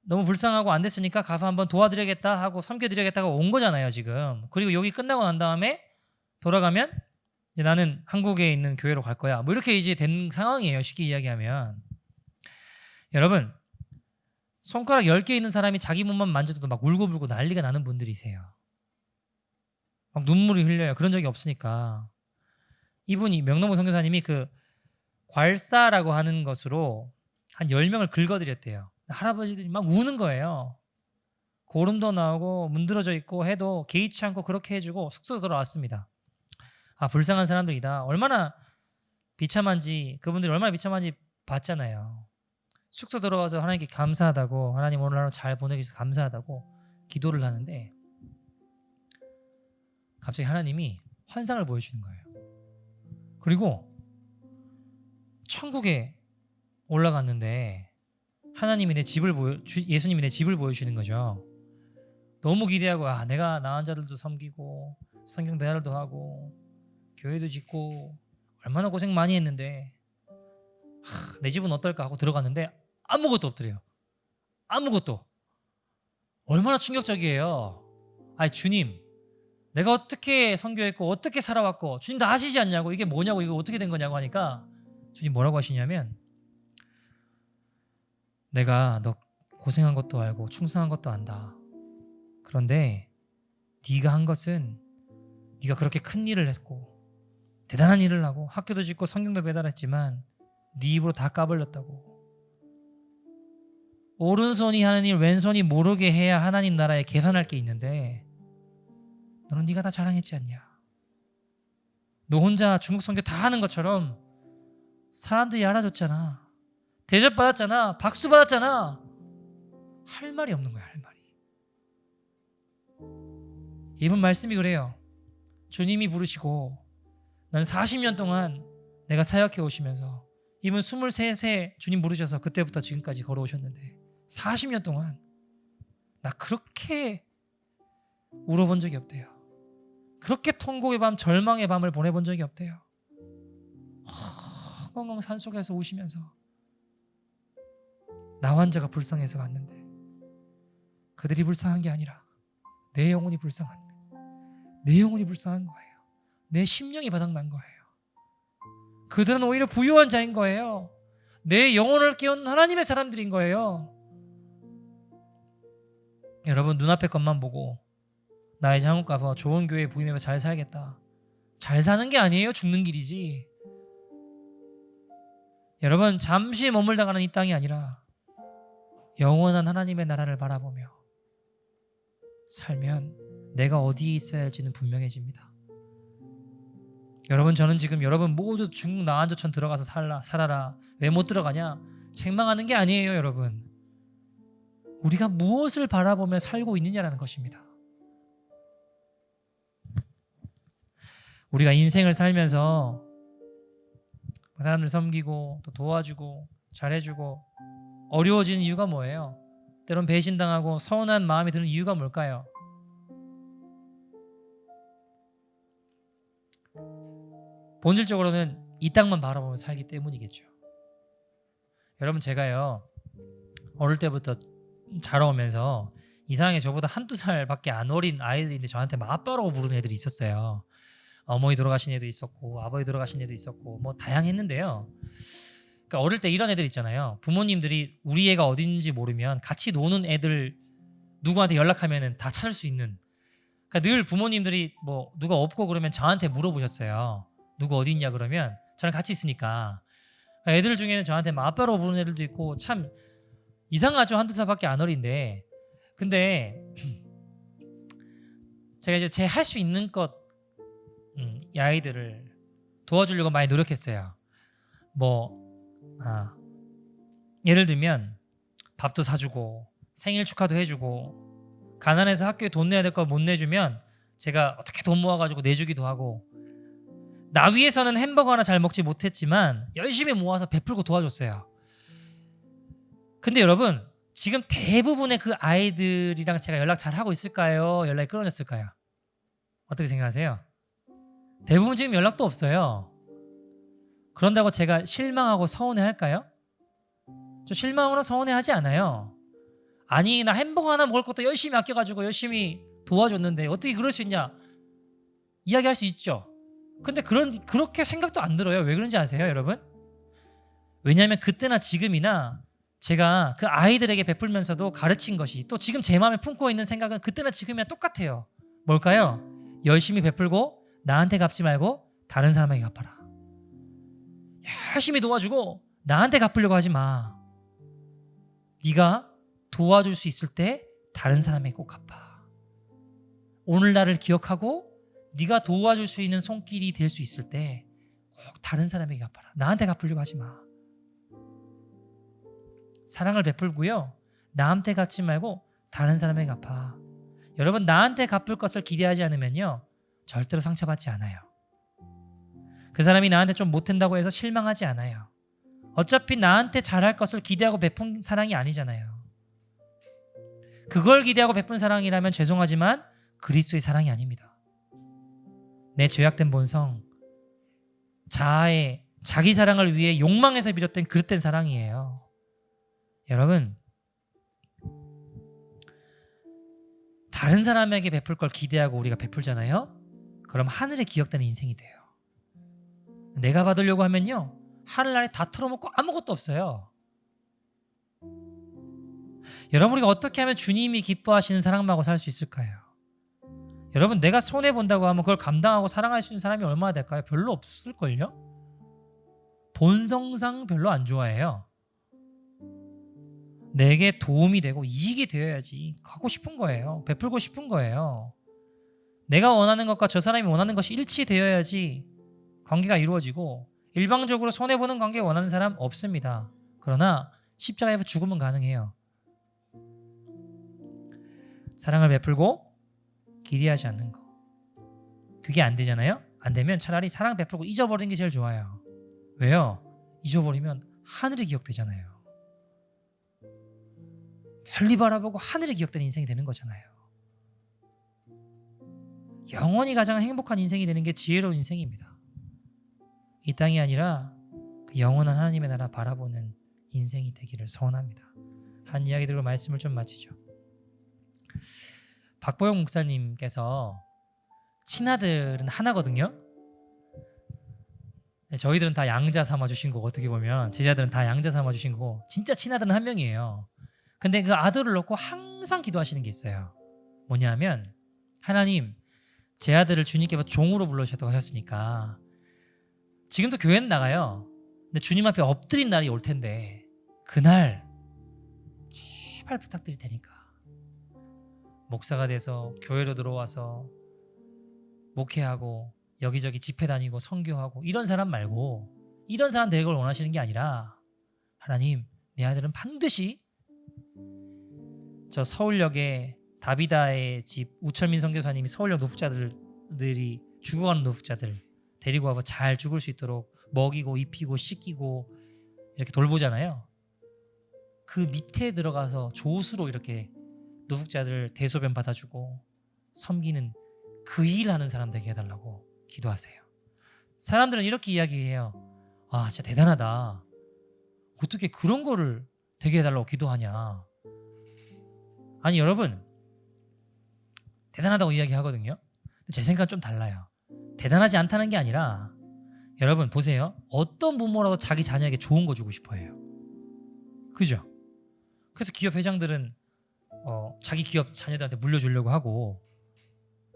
너무 불쌍하고 안 됐으니까 가서 한번 도와드리겠다 하고 섬겨드리겠다고 온 거잖아요 지금. 그리고 여기 끝나고 난 다음에 돌아가면 이제 나는 한국에 있는 교회로 갈 거야 뭐 이렇게 이제 된 상황이에요. 쉽게 이야기하면. 여러분 손가락 10개 있는 사람이 자기 몸만 만져도 막 울고불고 난리가 나는 분들이세요. 막 눈물이 흘려요. 그런 적이 없으니까. 이분이 명노봉 선교사님이 그 괄사라고 하는 것으로 한 10명을 긁어드렸대요. 할아버지들이 막 우는 거예요. 고름도 나오고 문드러져 있고 해도 개의치 않고 그렇게 해주고 숙소로 돌아왔습니다. 아 불쌍한 사람들이다. 얼마나 비참한지 그분들이 얼마나 비참한지 봤잖아요. 숙소 들어가서 하나님께 감사하다고 하나님 오늘 하루 잘 보내기 위해서 감사하다고 기도를 하는데 갑자기 하나님이 환상을 보여주는 거예요. 그리고 천국에 올라갔는데 하나님이 예수님이 내 집을 보여주시는 거죠. 너무 기대하고 내가 나은 자들도 섬기고 성경 배달도 하고 교회도 짓고 얼마나 고생 많이 했는데 내 집은 어떨까 하고 들어갔는데 아무것도 없더래요. 아무것도. 얼마나 충격적이에요. 주님 내가 어떻게 선교했고 어떻게 살아왔고 주님 다 아시지 않냐고 이게 뭐냐고 이거 어떻게 된 거냐고 하니까 주님 뭐라고 하시냐면 내가 너 고생한 것도 알고 충성한 것도 안다. 그런데 네가 한 것은 네가 그렇게 큰 일을 했고 대단한 일을 하고 학교도 짓고 성경도 배달했지만 네 입으로 다 까불렸다고. 오른손이 하는 일 왼손이 모르게 해야 하나님 나라에 계산할 게 있는데 너는 네가 다 자랑했지 않냐. 너 혼자 중국 선교 다 하는 것처럼 사람들이 알아줬잖아. 대접받았잖아. 박수 받았잖아. 할 말이 없는 거야. 할 말이. 이분 말씀이 그래요. 주님이 부르시고 난 40년 동안 내가 사역해 오시면서 이분 23세 주님 부르셔서 그때부터 지금까지 걸어오셨는데 40년 동안 나 그렇게 울어본 적이 없대요. 그렇게 통곡의 밤, 절망의 밤을 보내본 적이 없대요. 엉엉 산속에서 우시면서 나 환자가 불쌍해서 갔는데 그들이 불쌍한 게 아니라 내 영혼이 불쌍한 거예요. 내 심령이 바닥난 거예요. 그들은 오히려 부유한 자인 거예요. 내 영혼을 깨우는 하나님의 사람들인 거예요. 여러분, 눈앞의 것만 보고 나 이제 한국 가서 좋은 교회에 부임해서 잘 살겠다. 잘 사는 게 아니에요. 죽는 길이지. 여러분, 잠시 머물다 가는 이 땅이 아니라 영원한 하나님의 나라를 바라보며 살면 내가 어디에 있어야 할지는 분명해집니다. 여러분, 저는 지금 여러분 모두 중국 나한조천 들어가서 살아라. 왜 못 들어가냐? 책망하는 게 아니에요. 여러분, 우리가 무엇을 바라보며 살고 있느냐라는 것입니다. 우리가 인생을 살면서 사람들 섬기고 또 도와주고 잘해주고 어려워지는 이유가 뭐예요? 때론 배신당하고 서운한 마음이 드는 이유가 뭘까요? 본질적으로는 이 땅만 바라보며 살기 때문이겠죠. 여러분, 제가요 어릴 때부터 자라오면서 이상하게 저보다 한두 살밖에 안 어린 아이들인데 저한테 아빠라고 부르는 애들이 있었어요. 어머니 돌아가신 애도 있었고 아버지 돌아가신 애도 있었고 뭐 다양했는데요. 그러니까 어릴 때 이런 애들 있잖아요. 부모님들이 우리 애가 어딘지 모르면 같이 노는 애들 누구한테 연락하면은 다 찾을 수 있는. 그러니까 늘 부모님들이 뭐 누가 없고 그러면 저한테 물어보셨어요. 누구 어디 있냐 그러면 저랑 같이 있으니까. 그러니까 애들 중에는 저한테 아빠로 부르는 애들도 있고 참 이상하죠. 한두 살밖에 안 어린데. 근데 제가 이제 제 할 수 있는 것 이 아이들을 도와주려고 많이 노력했어요. 예를 들면 밥도 사주고 생일 축하도 해주고 가난해서 학교에 돈 내야 될 거 못 내주면 제가 어떻게 돈 모아가지고 내주기도 하고 나 위해서는 햄버거 하나 잘 먹지 못했지만 열심히 모아서 베풀고 도와줬어요. 근데 여러분, 지금 대부분의 그 아이들이랑 제가 연락 잘 하고 있을까요? 연락이 끊어졌을까요? 어떻게 생각하세요? 대부분 지금 연락도 없어요. 그런다고 제가 실망하고 서운해할까요? 저 실망하거나 서운해하지 않아요. 아니, 나 햄버거 하나 먹을 것도 열심히 아껴가지고 열심히 도와줬는데 어떻게 그럴 수 있냐? 이야기할 수 있죠. 근데 그렇게 생각도 안 들어요. 왜 그런지 아세요, 여러분? 왜냐하면 그때나 지금이나 제가 그 아이들에게 베풀면서도 가르친 것이 또 지금 제 마음에 품고 있는 생각은 그때나 지금이나 똑같아요. 뭘까요? 열심히 베풀고 나한테 갚지 말고 다른 사람에게 갚아라. 열심히 도와주고 나한테 갚으려고 하지 마. 네가 도와줄 수 있을 때 다른 사람에게 꼭 갚아. 오늘날을 기억하고 네가 도와줄 수 있는 손길이 될 수 있을 때 꼭 다른 사람에게 갚아라. 나한테 갚으려고 하지 마. 사랑을 베풀고요, 나한테 갚지 말고 다른 사람에게 갚아. 여러분, 나한테 갚을 것을 기대하지 않으면요 절대로 상처받지 않아요. 그 사람이 나한테 좀 못한다고 해서 실망하지 않아요. 어차피 나한테 잘할 것을 기대하고 베푼 사랑이 아니잖아요. 그걸 기대하고 베푼 사랑이라면 죄송하지만 그리스도의 사랑이 아닙니다. 내 죄악된 본성, 자기 사랑을 위해 욕망에서 비롯된 그릇된 사랑이에요. 여러분, 다른 사람에게 베풀 걸 기대하고 우리가 베풀잖아요. 그럼 하늘에 기억되는 인생이 돼요. 내가 받으려고 하면요 하늘나라에 다 털어먹고 아무것도 없어요. 여러분, 우리가 어떻게 하면 주님이 기뻐하시는 사랑하고 살 수 있을까요? 여러분, 내가 손해본다고 하면 그걸 감당하고 사랑할 수 있는 사람이 얼마나 될까요? 별로 없을걸요? 본성상 별로 안 좋아해요. 내게 도움이 되고 이익이 되어야지 하고 싶은 거예요. 베풀고 싶은 거예요. 내가 원하는 것과 저 사람이 원하는 것이 일치되어야지 관계가 이루어지고, 일방적으로 손해보는 관계 원하는 사람 없습니다. 그러나 십자가에서 죽으면 가능해요. 사랑을 베풀고 기대하지 않는 거, 그게 안 되잖아요. 안 되면 차라리 사랑 베풀고 잊어버리는 게 제일 좋아요. 왜요? 잊어버리면 하늘에 기억되잖아요. 멀리 바라보고 하늘에 기억되는 인생이 되는 거잖아요. 영원히 가장 행복한 인생이 되는 게 지혜로운 인생입니다. 이 땅이 아니라 그 영원한 하나님의 나라 바라보는 인생이 되기를 소원합니다. 한 이야기 들고 말씀을 좀 마치죠. 박보영 목사님께서 친아들은 하나거든요. 저희들은 다 양자 삼아주신 거고, 어떻게 보면 제자들은 다 양자 삼아주신 거고, 진짜 친아들은 한 명이에요. 근데 그 아들을 놓고 항상 기도하시는 게 있어요. 뭐냐면, 하나님, 제 아들을 주님께서 종으로 불러주셨다고 하셨으니까 지금도 교회는 나가요. 근데 주님 앞에 엎드린 날이 올 텐데 그날 제발 부탁드릴 테니까 목사가 돼서 교회로 들어와서 목회하고 여기저기 집회 다니고 선교하고 이런 사람 말고, 이런 사람 되는 걸 원하시는 게 아니라, 하나님, 내 아들은 반드시 저 서울역에 다비다의 집 우철민 선교사님이 서울역 노숙자들이 죽어가는 노숙자들 데리고 와서 잘 죽을 수 있도록 먹이고 입히고 씻기고 이렇게 돌보잖아요. 그 밑에 들어가서 조수로 이렇게 노숙자들 대소변 받아주고 섬기는 그 일하는 사람 되게 해달라고 기도하세요. 사람들은 이렇게 이야기해요. 아, 진짜 대단하다. 어떻게 그런 거를 되게 해달라고 기도하냐. 아니, 여러분, 대단하다고 이야기하거든요. 제 생각은 좀 달라요. 대단하지 않다는 게 아니라, 여러분 보세요. 어떤 부모라도 자기 자녀에게 좋은 거 주고 싶어 해요. 그죠? 그래서 기업 회장들은 자기 기업 자녀들한테 물려주려고 하고,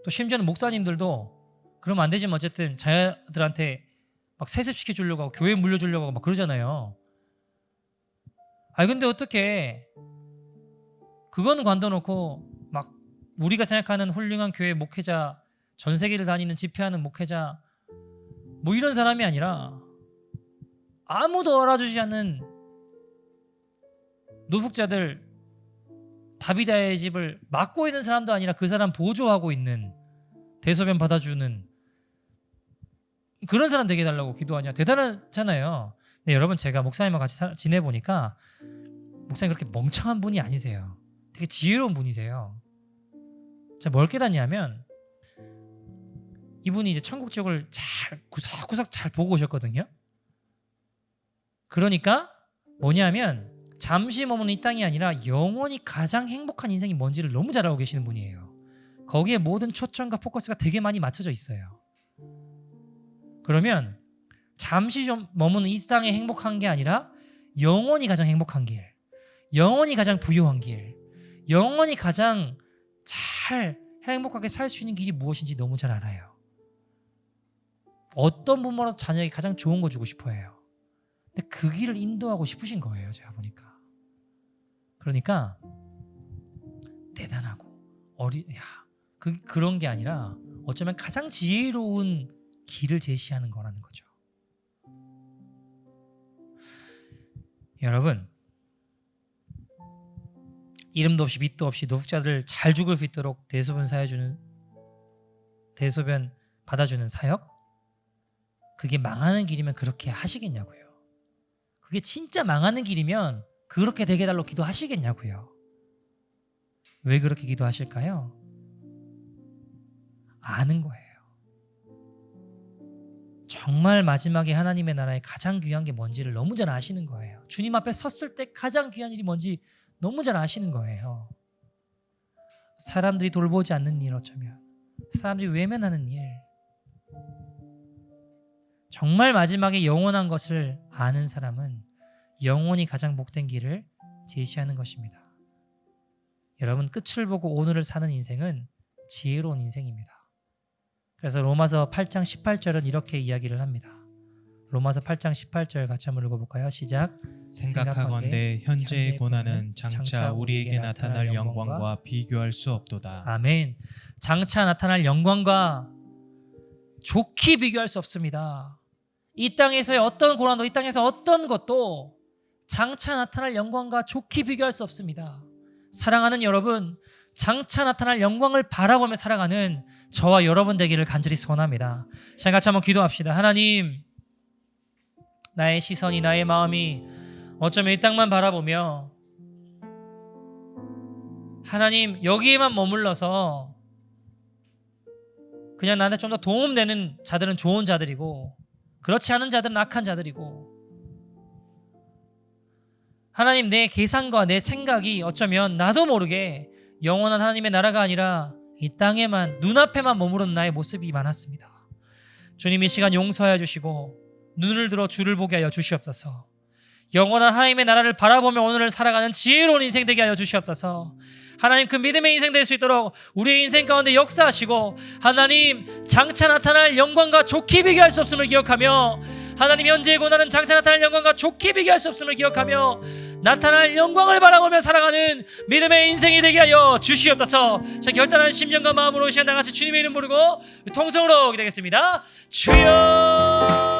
또 심지어는 목사님들도 그러면 안 되지만 어쨌든 자녀들한테 막 세습시켜 주려고 하고 교회 물려주려고 하고 막 그러잖아요. 아니 근데 어떻게 그거는 관둬놓고 막 우리가 생각하는 훌륭한 교회 목회자, 전 세계를 다니는 집회하는 목회자 뭐 이런 사람이 아니라 아무도 알아주지 않는 노숙자들, 다비다의 집을 맡고 있는 사람도 아니라 그 사람 보조하고 있는, 대소변 받아주는 그런 사람 되게 해달라고 기도하냐. 대단하잖아요. 근데 여러분, 제가 목사님과 같이 지내보니까 목사님 그렇게 멍청한 분이 아니세요. 되게 지혜로운 분이세요. 제가 뭘 깨닫냐면, 이분이 이제 천국 지옥을 잘 구석구석 잘 보고 오셨거든요. 그러니까 뭐냐면, 잠시 머무는 이 땅이 아니라 영원히 가장 행복한 인생이 뭔지를 너무 잘 알고 계시는 분이에요. 거기에 모든 초점과 포커스가 되게 많이 맞춰져 있어요. 그러면 잠시 좀 머무는 이 땅에 행복한 게 아니라 영원히 가장 행복한 길, 영원히 가장 부유한 길, 영원히 가장 잘 행복하게 살 수 있는 길이 무엇인지 너무 잘 알아요. 어떤 부모라도 자녀에게 가장 좋은 거 주고 싶어 해요. 근데 그 길을 인도하고 싶으신 거예요, 제가 보니까. 그러니까 대단하고 그런 게 아니라 어쩌면 가장 지혜로운 길을 제시하는 거라는 거죠. 여러분, 이름도 없이 밑도 없이 노숙자들 잘 죽을 수 있도록 대소변 받아주는 사역, 그게 망하는 길이면 그렇게 하시겠냐고요. 그게 진짜 망하는 길이면 그렇게 되게 해달라고 기도하시겠냐고요. 왜 그렇게 기도하실까요? 아는 거예요. 정말 마지막에 하나님의 나라에 가장 귀한 게 뭔지를 너무 잘 아시는 거예요. 주님 앞에 섰을 때 가장 귀한 일이 뭔지 너무 잘 아시는 거예요. 사람들이 돌보지 않는 일, 어쩌면 사람들이 외면하는 일, 정말 마지막에 영원한 것을 아는 사람은 영원히 가장 복된 길을 제시하는 것입니다. 여러분, 끝을 보고 오늘을 사는 인생은 지혜로운 인생입니다. 그래서 로마서 8장 18절은 이렇게 이야기를 합니다. 로마서 8장 18절 같이 한번 읽어볼까요? 시작. 생각하건대 현재의 고난은 장차 우리에게 나타날 영광과 비교할 수 없도다. 아멘. 장차 나타날 영광과 좋게 비교할 수 없습니다. 이 땅에서의 어떤 고난도, 이 땅에서 어떤 것도 장차 나타날 영광과 좋게 비교할 수 없습니다. 사랑하는 여러분, 장차 나타날 영광을 바라보며 살아가는 저와 여러분 되기를 간절히 소원합니다. 자, 같이 한번 기도합시다. 하나님, 나의 시선이, 나의 마음이 어쩌면 이 땅만 바라보며 하나님 여기에만 머물러서 그냥 나한테 좀 더 도움되는 자들은 좋은 자들이고 그렇지 않은 자들은 악한 자들이고, 하나님, 내 계산과 내 생각이 어쩌면 나도 모르게 영원한 하나님의 나라가 아니라 이 땅에만, 눈앞에만 머무르는 나의 모습이 많았습니다. 주님, 이 시간 용서하여 주시고 눈을 들어 주를 보게 하여 주시옵소서. 영원한 하나님의 나라를 바라보며 오늘을 살아가는 지혜로운 인생 되게 하여 주시옵소서. 하나님, 그 믿음의 인생 될 수 있도록 우리의 인생 가운데 역사하시고, 하나님, 장차 나타날 영광과 좋게 비교할 수 없음을 기억하며, 하나님, 현재의 고난은 장차 나타날 영광과 좋게 비교할 수 없음을 기억하며 나타날 영광을 바라보며 살아가는 믿음의 인생이 되게 하여 주시옵소서. 자, 결단한 심령과 마음으로 시간 다 같이 주님의 이름 부르고 통성으로 기도하겠습니다. 주여.